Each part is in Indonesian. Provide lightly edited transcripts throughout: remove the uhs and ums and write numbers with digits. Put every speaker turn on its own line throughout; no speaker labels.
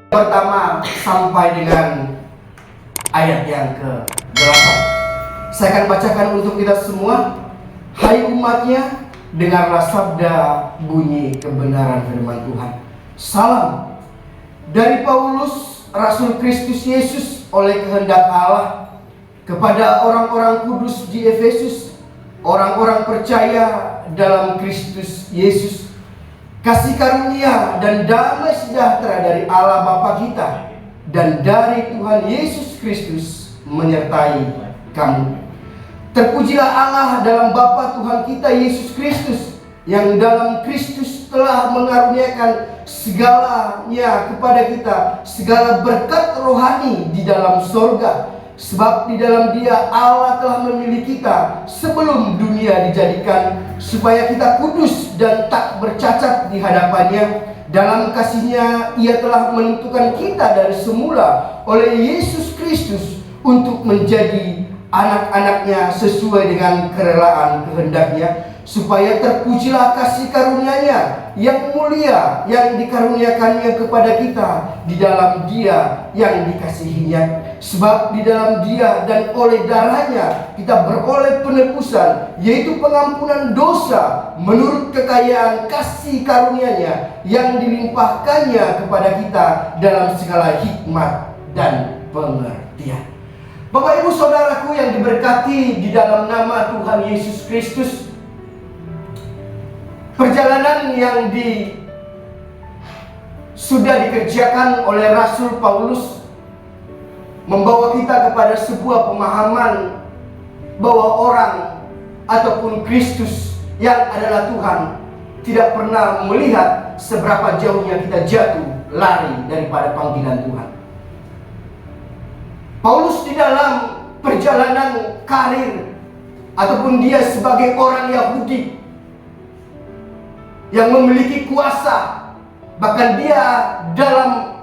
pertama sampai dengan ayat yang ke-8. Saya akan bacakan untuk kita semua. Hai umatnya, dengarlah sabda bunyi kebenaran firman Tuhan. Salam dari Paulus, Rasul Kristus Yesus oleh kehendak Allah, kepada orang-orang kudus di Efesus, orang-orang percaya dalam Kristus Yesus. Kasih karunia dan damai sejahtera dari Allah Bapa kita dan dari Tuhan Yesus Kristus menyertai kamu. Terpujilah Allah dalam Bapa Tuhan kita Yesus Kristus, yang dalam Kristus telah mengaruniakan segalanya kepada kita, segala berkat rohani di dalam sorga. Sebab di dalam Dia Allah telah memilih kita sebelum dunia dijadikan, supaya kita kudus dan tak bercacat di hadapannya. Dalam kasih-Nya Ia telah menentukan kita dari semula oleh Yesus Kristus untuk menjadi anak-anaknya sesuai dengan kerelaan kehendak-Nya, supaya terpujilah kasih karunia-Nya yang mulia yang dikaruniakannya kepada kita di dalam Dia yang dikasihi-Nya. Sebab di dalam Dia dan oleh darah-Nya kita beroleh penebusan, yaitu pengampunan dosa menurut kekayaan kasih karunia-Nya yang dilimpahkannya kepada kita dalam segala hikmat dan pengertian. Bapak Ibu Saudaraku yang diberkati di dalam nama Tuhan Yesus Kristus, perjalanan yang sudah dikerjakan oleh Rasul Paulus membawa kita kepada sebuah pemahaman bahwa orang ataupun Kristus yang adalah Tuhan tidak pernah melihat seberapa jauhnya kita jatuh lari daripada panggilan Tuhan. Paulus di dalam perjalanan karir ataupun dia sebagai orang Yahudi yang memiliki kuasa, bahkan dia dalam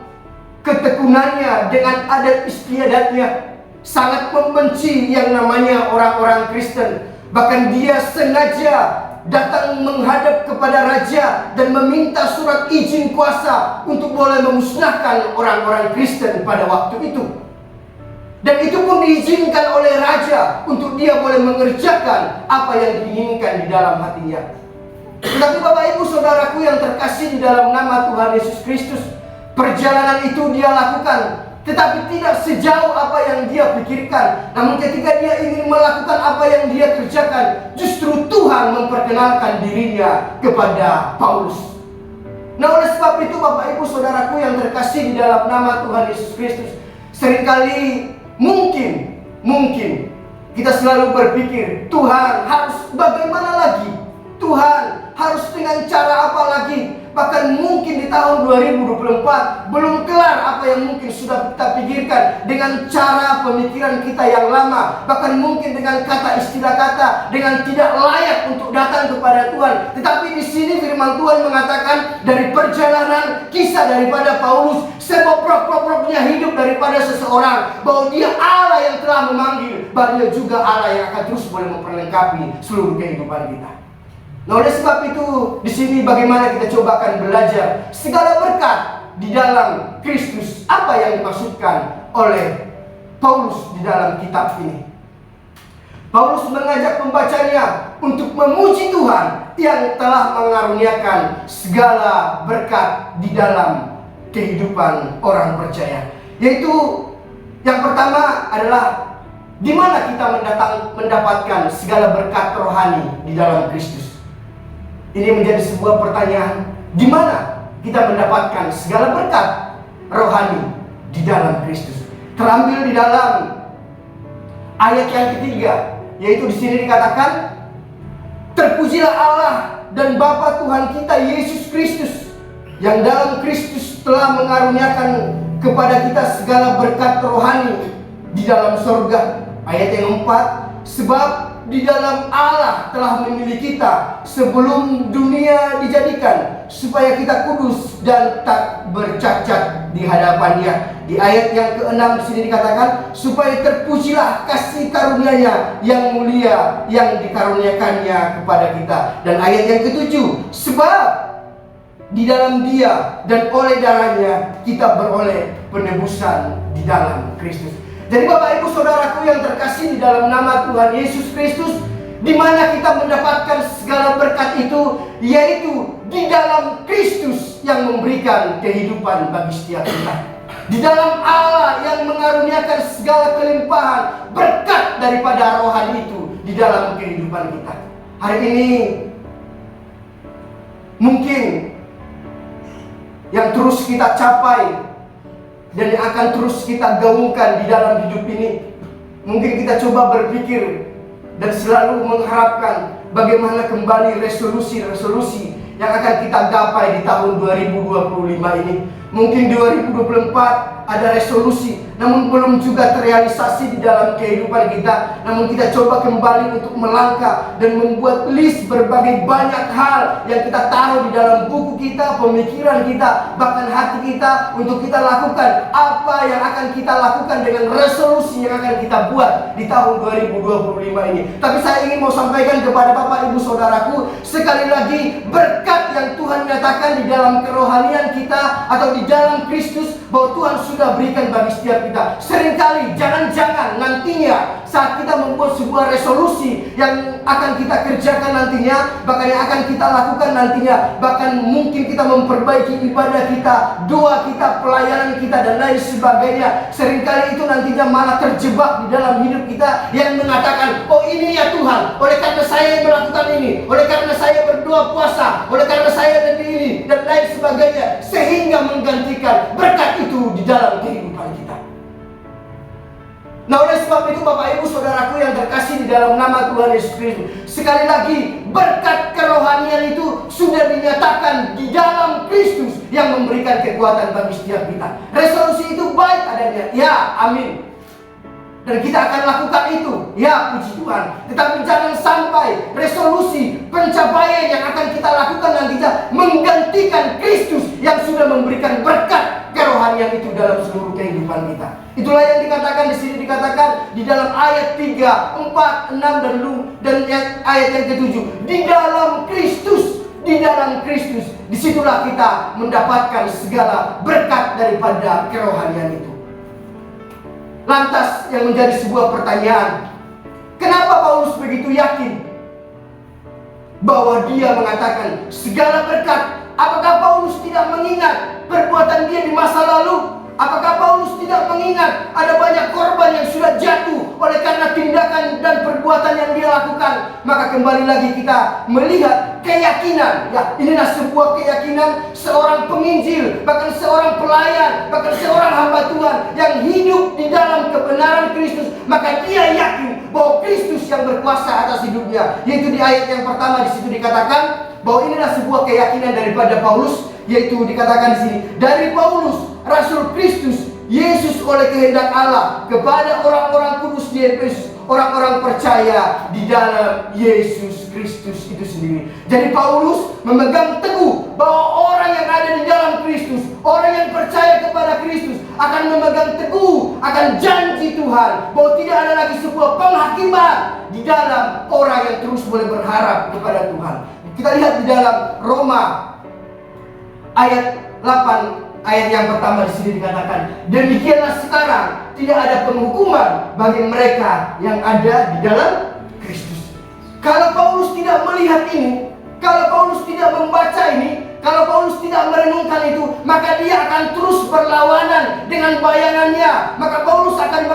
ketekunannya dengan adat istiadatnya sangat membenci yang namanya orang-orang Kristen. Bahkan dia sengaja datang menghadap kepada raja dan meminta surat izin kuasa untuk boleh memusnahkan orang-orang Kristen pada waktu itu. Dan itu pun diizinkan oleh raja untuk dia boleh mengerjakan apa yang diinginkan di dalam hatinya. Tetapi Bapak Ibu Saudaraku yang terkasih di dalam nama Tuhan Yesus Kristus, perjalanan itu dia lakukan, tetapi tidak sejauh apa yang dia pikirkan. Namun ketika dia ingin melakukan apa yang dia kerjakan, justru Tuhan memperkenalkan dirinya kepada Paulus. Nah, oleh sebab itu Bapak Ibu Saudaraku yang terkasih di dalam nama Tuhan Yesus Kristus, seringkali mungkin kita selalu berpikir, Tuhan harus bagaimana lagi? Tuhan harus dengan cara apa lagi? Bahkan mungkin di tahun 2024 belum kelar apa yang mungkin sudah kita pikirkan dengan cara pemikiran kita yang lama. Bahkan mungkin dengan kata istilah kata, dengan tidak layak untuk datang kepada Tuhan. Tetapi di sini firman Tuhan mengatakan dari perjalanan kisah daripada Paulus, sepoprok-poproknya hidup daripada seseorang, bahwa dia Allah yang telah memanggil, bahwa dia juga Allah yang akan terus boleh memperlengkapi seluruh kehidupan kita. Nah, oleh sebab itu di sini bagaimana kita coba akan belajar segala berkat di dalam Kristus, apa yang dimaksudkan oleh Paulus di dalam kitab ini. Paulus mengajak pembacanya untuk memuji Tuhan yang telah mengaruniakan segala berkat di dalam kehidupan orang percaya. Yaitu yang pertama adalah di mana kita mendapatkan segala berkat rohani di dalam Kristus. Ini menjadi sebuah pertanyaan, di mana kita mendapatkan segala berkat rohani di dalam Kristus. Terambil di dalam ayat yang ketiga, yaitu di sini dikatakan, terpujilah Allah dan Bapa Tuhan kita Yesus Kristus, yang dalam Kristus telah mengaruniakan kepada kita segala berkat rohani di dalam sorga. Ayat yang 4, sebab di dalam Allah telah memilih kita sebelum dunia dijadikan, supaya kita kudus dan tak bercacat di hadapannya. Di ayat yang ke-6 di sini dikatakan, supaya terpujilah kasih karunia-Nya yang mulia yang dikaruniakannya kepada kita. Dan ayat yang ke-7, sebab di dalam Dia dan oleh darahnya kita beroleh penebusan di dalam Kristus. Jadi Bapak Ibu Saudaraku yang terkasih di dalam nama Tuhan Yesus Kristus, di mana kita mendapatkan segala berkat itu, yaitu di dalam Kristus yang memberikan kehidupan bagi setiap kita. Di dalam Allah yang mengaruniakan segala kelimpahan berkat daripada rohani itu di dalam kehidupan kita. Hari ini mungkin yang terus kita capai dan yang akan terus kita gaungkan di dalam hidup ini, mungkin kita coba berpikir dan selalu mengharapkan bagaimana kembali resolusi-resolusi yang akan kita gapai di tahun 2025 ini. Mungkin 2024 ada resolusi, namun belum juga terrealisasi di dalam kehidupan kita. Namun kita coba kembali untuk melangkah dan membuat list berbagai banyak hal yang kita taruh di dalam buku kita, pemikiran kita, bahkan hati kita, untuk kita lakukan apa yang akan kita lakukan dengan resolusi yang akan kita buat di tahun 2025 ini. Tapi saya ingin mau sampaikan kepada Bapak Ibu Saudaraku, sekali lagi berkat yang Tuhan nyatakan di dalam kerohanian kita atau di dalam Kristus, bahwa Tuhan sudah berikan bagi setiap kita. Seringkali jangan-jangan nantinya saat kita membuat sebuah resolusi yang akan kita kerjakan nantinya, bahkan yang akan kita lakukan nantinya, bahkan mungkin kita memperbaiki ibadah kita, doa kita, pelayanan kita, dan lain sebagainya. Seringkali itu nantinya malah terjebak di dalam hidup kita yang mengatakan, oh ini ya Tuhan, oleh karena saya yang melakukan ini, oleh karena saya berdoa puasa, oleh karena saya lebih ini, dan lain sebagainya, sehingga menggantikan berkat itu di dalam kehidupan kita. Nah, oleh sebab itu Bapak Ibu Saudaraku yang terkasih di dalam nama Tuhan Yesus Kristus, sekali lagi berkat kerohanian itu sudah dinyatakan di dalam Kristus yang memberikan kekuatan bagi setiap kita. Resolusi itu baik adanya, ya amin, dan kita akan lakukan itu, ya puji Tuhan. Tetapi jangan sampai resolusi pencapaian yang akan kita lakukan nantinya menggantikan Kristus yang sudah memberikan berkat kerohanian itu dalam seluruh kehidupan kita. Itulah yang dikatakan di sini, dikatakan di dalam ayat 3, 4, 6 dan ayat yang ke-7. Di dalam Kristus, di dalam Kristus, disitulah kita mendapatkan segala berkat daripada kerohanian itu. Lantas yang menjadi sebuah pertanyaan, kenapa Paulus begitu yakin bahwa dia mengatakan segala berkat? Apakah Paulus tidak mengingat perbuatan dia di masa lalu? Apakah Paulus tidak mengingat ada banyak korban yang sudah jatuh oleh karena tindakan dan perbuatan yang dia lakukan? Maka kembali lagi kita melihat keyakinan, ya inilah sebuah keyakinan seorang penginjil, bahkan seorang pelayan, bahkan seorang hamba Tuhan yang hidup di dalam kebenaran Kristus. Maka dia yakin bahwa Kristus yang berkuasa atas hidupnya. Yaitu di ayat yang pertama di situ dikatakan bahwa inilah sebuah keyakinan daripada Paulus, yaitu dikatakan di sini, dari Paulus Rasul Kristus Yesus oleh kehendak Allah kepada orang-orang kudus di Efesus, orang-orang percaya di dalam Yesus Kristus itu sendiri. Jadi Paulus memegang teguh bahwa orang yang ada di dalam Kristus, orang yang percaya kepada Kristus, akan memegang teguh akan janji Tuhan, bahwa tidak ada lagi sebuah penghakiman di dalam orang yang terus boleh berharap kepada Tuhan. Kita lihat di dalam Roma ayat 8 ayat yang pertama di sini dikatakan, demikianlah sekarang tidak ada penghukuman bagi mereka yang ada di dalam Kristus. Kalau Paulus tidak melihat ini, kalau Paulus tidak membaca ini, kalau Paulus tidak merenungkan itu, maka dia akan terus berlawanan dengan bayangannya. Maka Paulus akan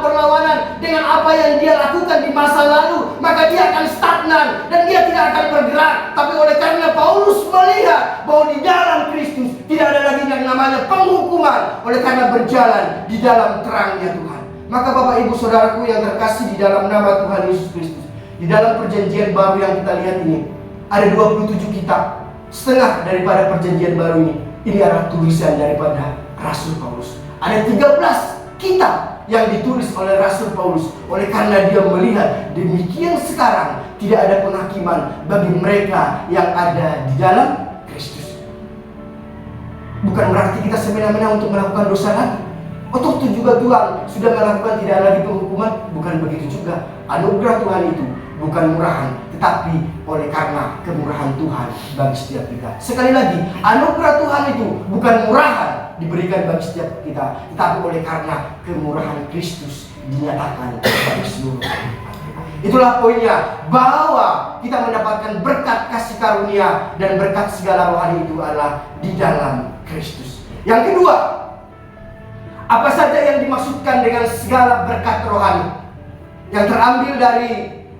berlawanan dengan apa yang dia lakukan di masa lalu. Maka dia akan stagnan dan dia tidak akan bergerak. Tapi oleh karena Paulus melihat bahwa di dalam Kristus tidak ada lagi yang namanya penghukuman, oleh karena berjalan di dalam terangnya Tuhan. Maka Bapak Ibu Saudaraku yang terkasih di dalam nama Tuhan Yesus Kristus, di dalam perjanjian baru yang kita lihat ini, ada 27 kitab. Setengah daripada perjanjian baru ini adalah tulisan daripada Rasul Paulus. Ada 13 kitab yang ditulis oleh Rasul Paulus, oleh karena dia melihat demikian sekarang tidak ada penghakiman bagi mereka yang ada di dalam Kristus. Bukan berarti kita semena-mena untuk melakukan dosa lagi. Atau itu juga Tuhan sudah melakukan tidak lagi penghukuman. Bukan begitu juga. Anugerah Tuhan itu bukan murahan, tetapi oleh karena kemurahan Tuhan bagi setiap kita. Sekali lagi, anugerah Tuhan itu bukan murahan diberikan bagi setiap kita, tetapi oleh karena kemurahan Kristus dinyatakan bagi seluruh kita. Itulah poinnya, bahwa kita mendapatkan berkat kasih karunia dan berkat segala rohani itu adalah di dalam Kristus. Yang kedua, apa saja yang dimaksudkan dengan segala berkat rohani? Yang terambil dari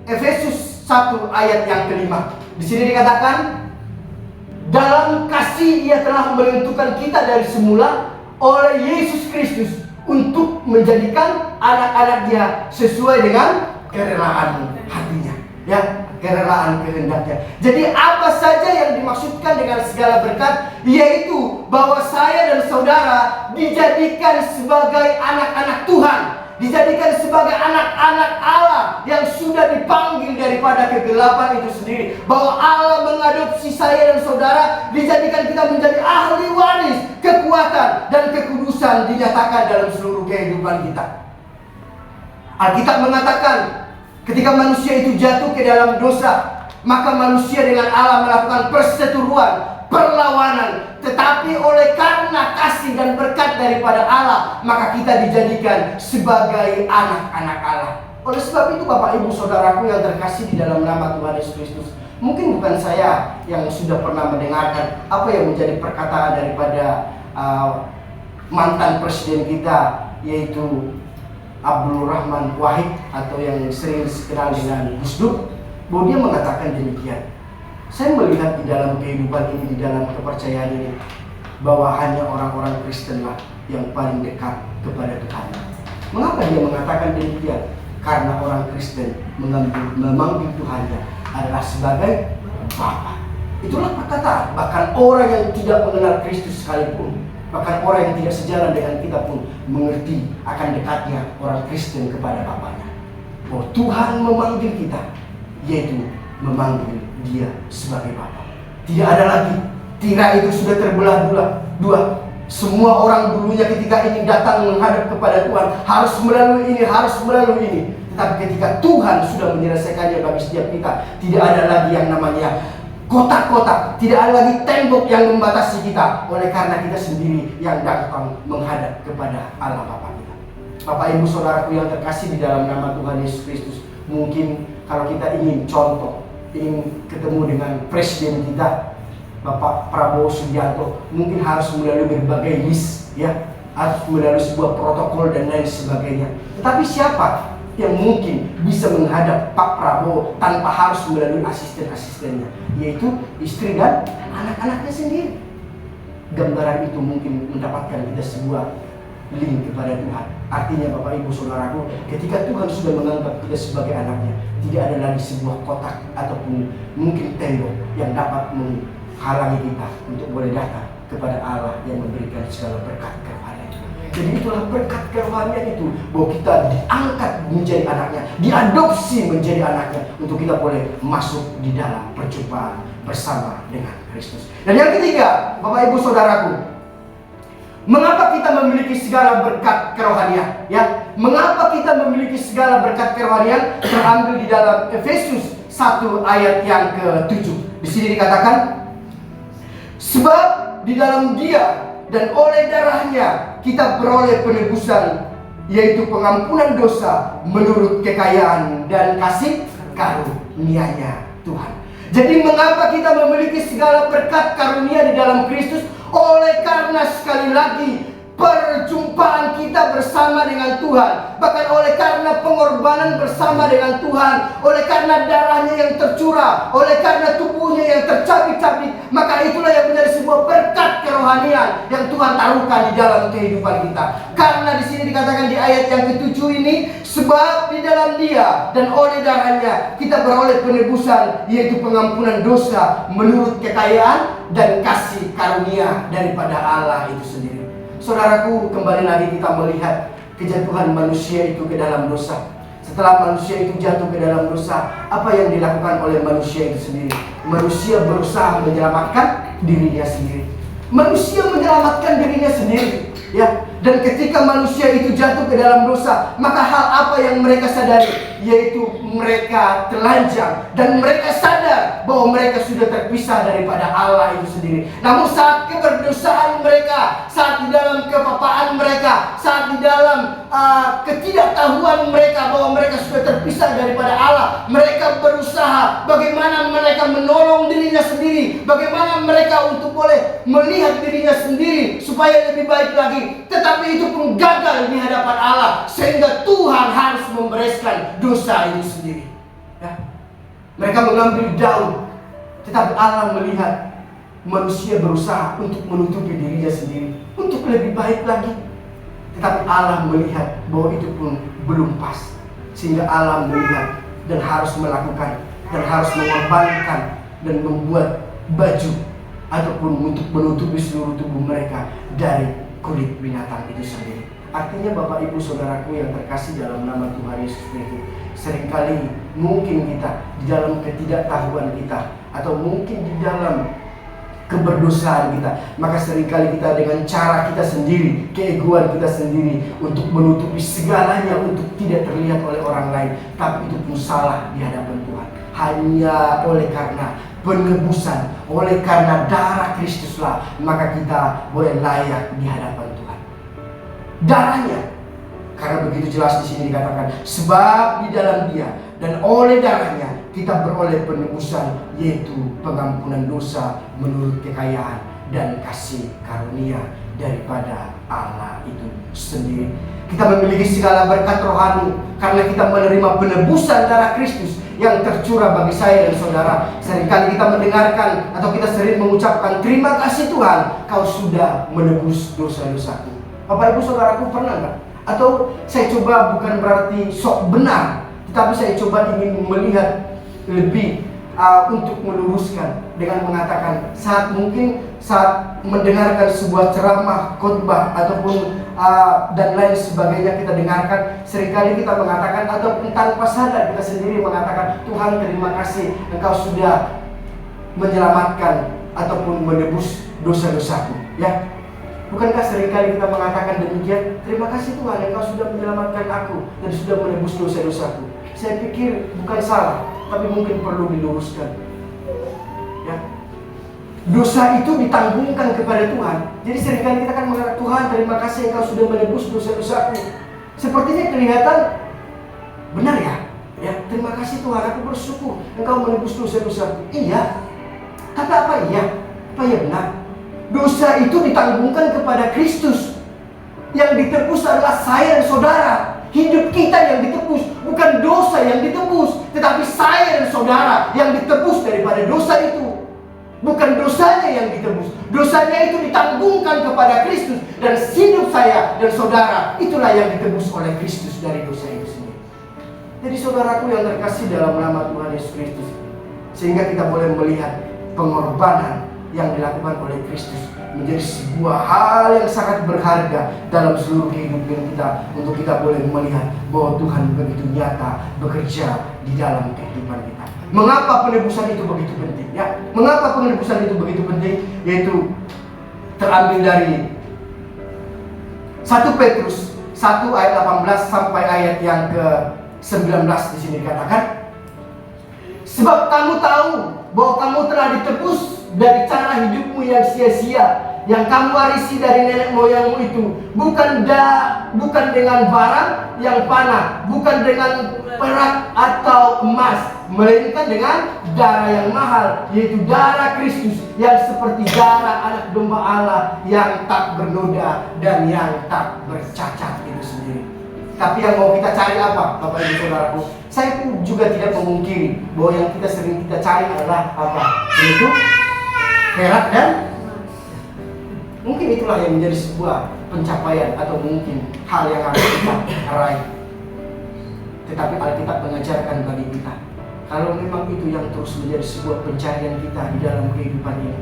Efesus 1 ayat yang kelima. Di sini dikatakan, dalam kasih Ia telah menentukan kita dari semula oleh Yesus Kristus untuk menjadikan anak-anak-Dia sesuai dengan kerelaan hatinya, ya, kerelaan kehendaknya. Jadi apa saja yang dimaksudkan dengan segala berkat, yaitu bahwa saya dan saudara dijadikan sebagai anak-anak Tuhan, dijadikan sebagai anak-anak Allah yang sudah dipanggil daripada kegelapan itu sendiri. Bahwa Allah mengadopsi saya dan saudara, dijadikan kita menjadi ahli waris kekuatan dan kekudusan dinyatakan dalam seluruh kehidupan kita. Alkitab mengatakan, ketika manusia itu jatuh ke dalam dosa, maka manusia dengan Allah melakukan perseteruan, perlawanan. Tetapi oleh karena kasih dan berkat daripada Allah, maka kita dijadikan sebagai anak-anak Allah. Oleh sebab itu Bapak Ibu Saudaraku yang terkasih di dalam nama Tuhan Yesus Kristus, mungkin bukan saya yang sudah pernah mendengarkan apa yang menjadi perkataan daripada mantan presiden kita, yaitu Abdul Rahman Wahid, atau yang sering dikenal dengan Gus Dur, bahwa dia mengatakan demikian. Saya melihat di dalam kehidupan ini, di dalam kepercayaan ini, bahwa hanya orang-orang Kristenlah yang paling dekat kepada Tuhan. Mengapa dia mengatakan demikian? Karena orang Kristen memanggil Tuhannya adalah sebagai Bapa. Itulah perkataan. Bahkan orang yang tidak mengenal Kristus sekalipun, bahkan orang yang tidak sejalan dengan kita pun mengerti akan dekatnya orang Kristen kepada Bapaknya. Bahwa Tuhan memanggil kita, yaitu memanggil Dia sebagai Bapa. Tidak ada lagi tirai itu sudah terbelah dua. Semua orang dulunya ketika ingin datang menghadap kepada Tuhan harus melalui ini, harus melalui ini. Tetapi ketika Tuhan sudah menyelesaikannya bagi setiap kita, tidak ada lagi yang namanya kotak-kotak, tidak ada lagi tembok yang membatasi kita, oleh karena kita sendiri yang datang menghadap kepada Allah Bapa kita. Bapak Ibu Saudaraku yang terkasih di dalam nama Tuhan Yesus Kristus, mungkin kalau kita ingin contoh, ingin ketemu dengan presiden kita, Bapak Prabowo Subianto, mungkin harus melalui berbagai list, ya, harus melalui sebuah protokol dan lain sebagainya. Tetapi siapa yang mungkin bisa menghadap Pak Prabowo tanpa harus melalui asisten-asistennya, yaitu istri dan anak-anaknya sendiri? Gambaran itu mungkin mendapatkan kita sebuah link kepada Tuhan. Artinya Bapak Ibu Saudaraku, ketika Tuhan sudah menganggap kita sebagai anaknya, tidak ada lagi sebuah kotak ataupun mungkin tembok yang dapat menghalangi kita untuk boleh datang kepada Allah yang memberikan segala berkat kerohanian. Jadi itulah berkat kerohanian itu, bahwa kita diangkat menjadi anaknya, diadopsi menjadi anaknya, untuk kita boleh masuk di dalam perjumpaan bersama dengan Kristus. Dan yang ketiga, Bapak Ibu Saudaraku, mengapa kita memiliki segala berkat kerohanian? Ya, mengapa kita memiliki segala berkat kerohanian? Terambil di dalam Efesus 1 ayat yang ke-7. Di sini dikatakan, sebab di dalam Dia dan oleh darahnya kita beroleh penebusan, yaitu pengampunan dosa menurut kekayaan dan kasih karunia-Nya Tuhan. Jadi mengapa kita memiliki segala berkat karunia di dalam Kristus? Oleh karena sekali lagi perjumpaan kita bersama dengan Tuhan, bahkan oleh karena pengorbanan bersama dengan Tuhan, oleh karena darahnya yang tercurah, oleh karena tubuhnya yang tercabik-cabik, maka itulah yang menjadi sebuah berkat kerohanian yang Tuhan taruhkan di dalam kehidupan kita. Karena di sini dikatakan di ayat yang ke-7 ini, sebab di dalam Dia dan oleh darahnya kita beroleh penebusan, yaitu pengampunan dosa menurut kekayaan dan kasih karunia daripada Allah itu sendiri. Saudaraku, kembali lagi kita melihat kejatuhan manusia itu ke dalam dosa. Setelah manusia itu jatuh ke dalam dosa, apa yang dilakukan oleh manusia itu sendiri? Manusia berusaha menyelamatkan dirinya sendiri. Manusia menyelamatkan dirinya sendiri. Ya, dan ketika manusia itu jatuh ke dalam dosa, maka hal apa yang mereka sadari? Yaitu mereka telanjang dan mereka sadar bahwa mereka sudah terpisah daripada Allah itu sendiri. Namun saat keberdosaan mereka, saat di dalam kepapaan mereka, saat di dalam ketidaktahuan mereka bahwa mereka sudah terpisah daripada Allah, mereka berusaha bagaimana mereka menolong dirinya sendiri, bagaimana mereka untuk boleh melihat dirinya sendiri supaya lebih baik lagi. Tetapi itu pun gagal di hadapan Allah, sehingga Tuhan harus membereskan dosa itu sendiri. Ya. Mereka mengambil daun, tetapi Allah melihat manusia berusaha untuk menutupi dirinya sendiri untuk lebih baik lagi. Tetapi Allah melihat bahwa itu pun belum pas, sehingga Allah melihat dan harus melakukan dan harus mengorbankan dan membuat baju ataupun untuk menutupi seluruh tubuh mereka dari kulit binatang itu sendiri. Artinya Bapak Ibu Saudaraku yang terkasih dalam nama Tuhan Yesus Kristus, seringkali mungkin kita di dalam ketidaktahuan kita atau mungkin di dalam keberdosaan kita, maka seringkali kita dengan cara kita sendiri, keegoan kita sendiri untuk menutupi segalanya untuk tidak terlihat oleh orang lain. Tapi itu pun salah di hadapan Tuhan. Hanya oleh karena penebusan, oleh karena darah Kristuslah, maka kita boleh layak di hadapan Tuhan. Darahnya, karena begitu jelas di sini dikatakan, sebab di dalam Dia dan oleh darahnya kita beroleh penebusan, yaitu pengampunan dosa menurut kekayaan dan kasih karunia daripada Allah itu sendiri. Kita memiliki segala berkat rohani karena kita menerima penebusan darah Kristus yang tercurah bagi saya dan saudara. Seringkali kita mendengarkan atau kita sering mengucapkan, terima kasih Tuhan, Kau sudah menebus dosa-dosaku. Bapak Ibu Saudaraku, pernah nggak? Atau saya coba, bukan berarti sok benar, tetapi saya coba ingin melihat lebih untuk meluruskan dengan mengatakan, saat mendengarkan sebuah ceramah, khotbah ataupun dan lain sebagainya kita dengarkan, seringkali kita mengatakan ataupun tanpa sadar kita sendiri mengatakan, Tuhan terima kasih Engkau sudah menyelamatkan ataupun menebus dosa-dosaku. Ya, bukankah seringkali kita mengatakan demikian? Terima kasih Tuhan Engkau sudah menyelamatkan aku dan sudah menebus dosa-dosaku. Saya pikir bukan salah, tapi mungkin perlu diluruskan. Ya, dosa itu ditanggungkan kepada Tuhan. Jadi seringkali kita akan mengatakan, Tuhan terima kasih Engkau sudah menebus dosa-dosaku. Sepertinya kelihatan benar ya. Ya, terima kasih Tuhan, aku bersyukur Engkau menebus dosa-dosaku. Iya. Tapi apa iya? Apa ya benar? Dosa itu ditanggungkan kepada Kristus. Yang ditebus adalah saya dan saudara. Hidup kita yang ditebus, bukan dosa yang ditebus, tetapi saya dan saudara yang ditebus daripada dosa itu. Bukan dosanya yang ditebus, dosanya itu ditanggungkan kepada Kristus, dan hidup saya dan saudara itulah yang ditebus oleh Kristus dari dosa itu sendiri. Jadi saudaraku yang terkasih dalam nama Tuhan Yesus Kristus, sehingga kita boleh melihat pengorbanan yang dilakukan oleh Kristus menjadi sebuah hal yang sangat berharga dalam seluruh kehidupan kita, untuk kita boleh melihat bahwa Tuhan begitu nyata bekerja di dalam kehidupan kita. Mengapa penebusan itu begitu penting? Ya, mengapa penebusan itu begitu penting? Yaitu terambil dari 1 Petrus 1 ayat 18 sampai ayat yang ke-19 di sini dikatakan, sebab kamu tahu bahwa kamu telah ditebus dari cara hidupmu yang sia-sia yang kamu warisi dari nenek moyangmu itu, bukan dengan barang yang panah, bukan dengan perak atau emas, melainkan dengan darah yang mahal, yaitu darah Kristus yang seperti darah anak domba Allah yang tak bernoda dan yang tak bercacat itu sendiri. Tapi yang mau kita cari apa, Bapak Ibu Saudaraku? Saya pun juga tidak memungkiri bahwa yang kita sering kita cari adalah apa? Yaitu perak dan mungkin itulah yang menjadi sebuah pencapaian atau mungkin hal yang harus kita raih. Tetapi Alkitab mengajarkan bagi kita, kalau memang itu yang terus menjadi sebuah pencarian kita di dalam kehidupan ini,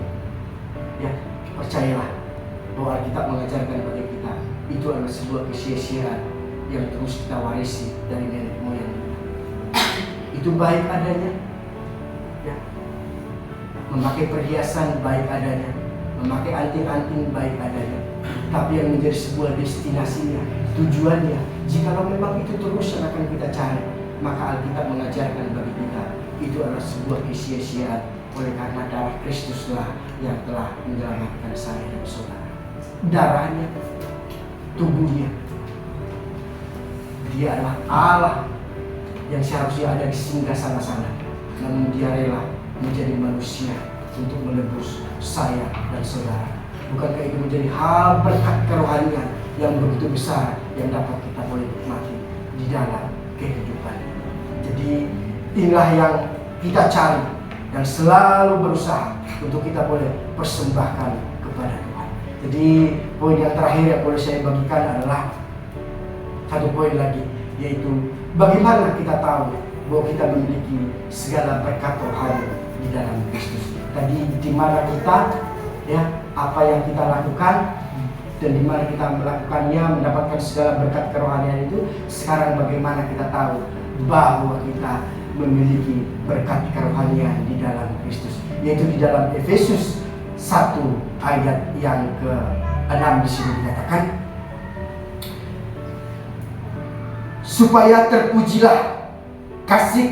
ya percayalah bahwa Alkitab mengajarkan bagi kita, itu adalah sebuah kesia-siaan yang terus kita warisi dari nenek moyang kita. Itu baik adanya, ya. Memakai perhiasan baik adanya, memakai anting-anting baik adanya. tetapi yang menjadi sebuah destinasinya, tujuannya. Jikalau memang itu terus yang akan kita cari, maka Alkitab mengajarkan bagi kita itu adalah sebuah kesia-siaan. Oleh karena darah Kristuslah yang telah menyelamatkan saya dan saudara. Darahnya, tubuhnya, dia adalah Allah yang seharusnya ada di singgasana sana, namun dia rela menjadi manusia untuk menebus saya dan saudara. Bukankah itu menjadi hal berkat kerohanian yang begitu besar yang dapat kita boleh nikmati di dalam kehidupan. Jadi inilah yang kita cari dan selalu berusaha untuk kita boleh persembahkan kepada Tuhan. Jadi poin yang terakhir yang boleh saya bagikan adalah satu poin lagi, yaitu bagaimana kita tahu bahwa kita memiliki segala berkat rohani di dalam Kristus. Tadi di mana kita, ya, apa yang kita lakukan dan di mana kita melakukannya mendapatkan segala berkat kerohanian itu. Sekarang bagaimana kita tahu bahwa kita memiliki berkat kerohanian di dalam Kristus, yaitu di dalam Efesus 1 ayat yang ke-6 di sini dikatakan, supaya terpujilah kasih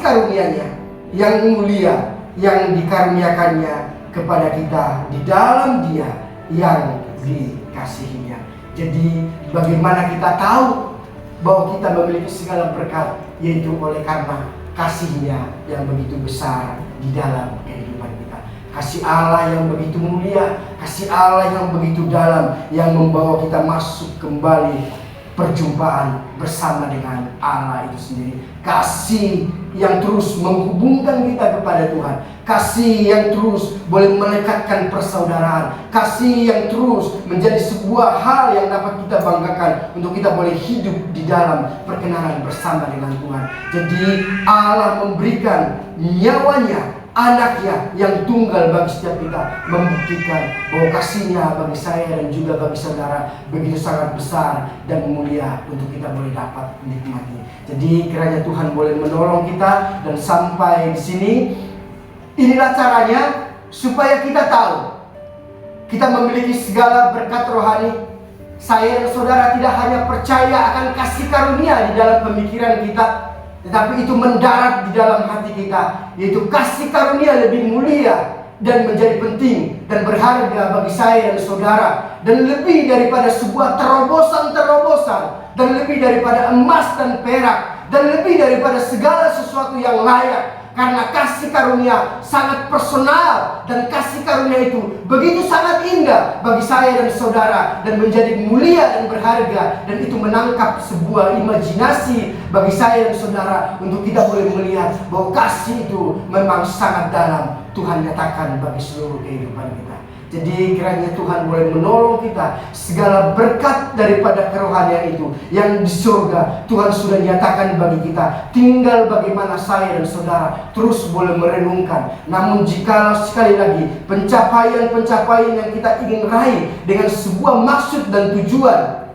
karunia-Nya yang mulia yang dikaruniakannya kepada kita di dalam Dia yang dikasihinya. Jadi bagaimana kita tahu bahwa kita memiliki segala berkat, yaitu oleh karena kasih-Nya yang begitu besar di dalam kehidupan kita. Kasih Allah yang begitu mulia, kasih Allah yang begitu dalam, yang membawa kita masuk kembali perjumpaan bersama dengan Allah itu sendiri. Kasih yang terus menghubungkan kita kepada Tuhan, kasih yang terus boleh melekatkan persaudaraan, kasih yang terus menjadi sebuah hal yang dapat kita banggakan untuk kita boleh hidup di dalam perkenanan bersama dengan Tuhan. Jadi Allah memberikan nyawanya, anaknya yang tunggal bagi setiap kita, membuktikan bahwa kasih-Nya bagi saya dan juga bagi saudara begitu sangat besar dan mulia untuk kita boleh dapat menikmati. Jadi kiranya Tuhan boleh menolong kita, dan sampai di sini inilah caranya supaya kita tahu kita memiliki segala berkat rohani. Saya dan saudara tidak hanya percaya akan kasih karunia di dalam pemikiran kita, tetapi itu mendarat di dalam hati kita, yaitu kasih karunia lebih mulia dan menjadi penting dan berharga bagi saya dan saudara, dan lebih daripada sebuah terobosan-terobosan, dan lebih daripada emas dan perak, dan lebih daripada segala sesuatu yang layak. Karena kasih karunia sangat personal, dan kasih karunia itu begitu sangat indah bagi saya dan saudara, dan menjadi mulia dan berharga, dan itu menangkap sebuah imajinasi bagi saya dan saudara untuk kita boleh melihat bahwa kasih itu memang sangat dalam Tuhan nyatakan bagi seluruh kehidupan kita. Jadi kiranya Tuhan boleh menolong kita, segala berkat daripada kerohanian itu yang di surga Tuhan sudah nyatakan bagi kita. Tinggal bagaimana saya dan saudara terus boleh merenungkan. Namun jika sekali lagi pencapaian-pencapaian yang kita ingin raih dengan sebuah maksud dan tujuan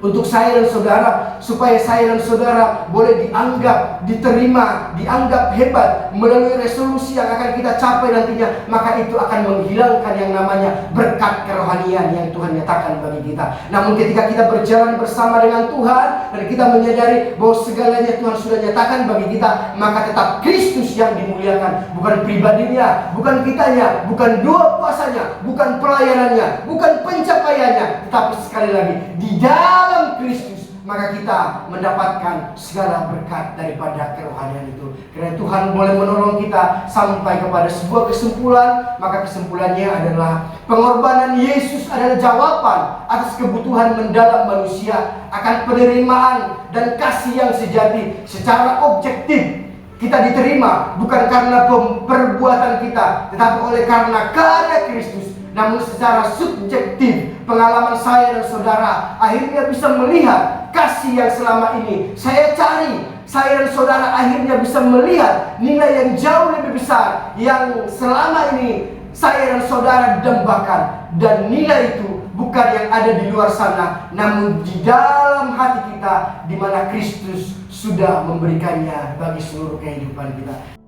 untuk saya dan saudara, supaya saya dan saudara boleh dianggap, diterima, dianggap hebat melalui resolusi yang akan kita capai nantinya, maka itu akan menghilangkan yang namanya berkat kerohanian yang Tuhan nyatakan bagi kita. Namun ketika kita berjalan bersama dengan Tuhan dan kita menyadari bahwa segalanya Tuhan sudah nyatakan bagi kita, maka tetap Kristus yang dimuliakan, bukan pribadinya, bukan kitanya, bukan doa puasanya, bukan pelayanannya, bukan pencapaiannya, tetapi sekali lagi di dalam Kristus, maka kita mendapatkan segala berkat daripada kerohanian itu. Karena Tuhan boleh menolong kita sampai kepada sebuah kesimpulan, maka kesimpulannya adalah pengorbanan Yesus adalah jawaban atas kebutuhan mendalam manusia akan penerimaan dan kasih yang sejati. Secara objektif kita diterima bukan karena perbuatan kita, tetapi oleh karena karya Kristus. Namun secara subjektif, pengalaman saya dan saudara akhirnya bisa melihat kasih yang selama ini saya cari. Saya dan saudara akhirnya bisa melihat nilai yang jauh lebih besar yang selama ini saya dan saudara dambakan. Dan nilai itu bukan yang ada di luar sana, namun di dalam hati kita, di mana Kristus sudah memberikannya bagi seluruh kehidupan kita.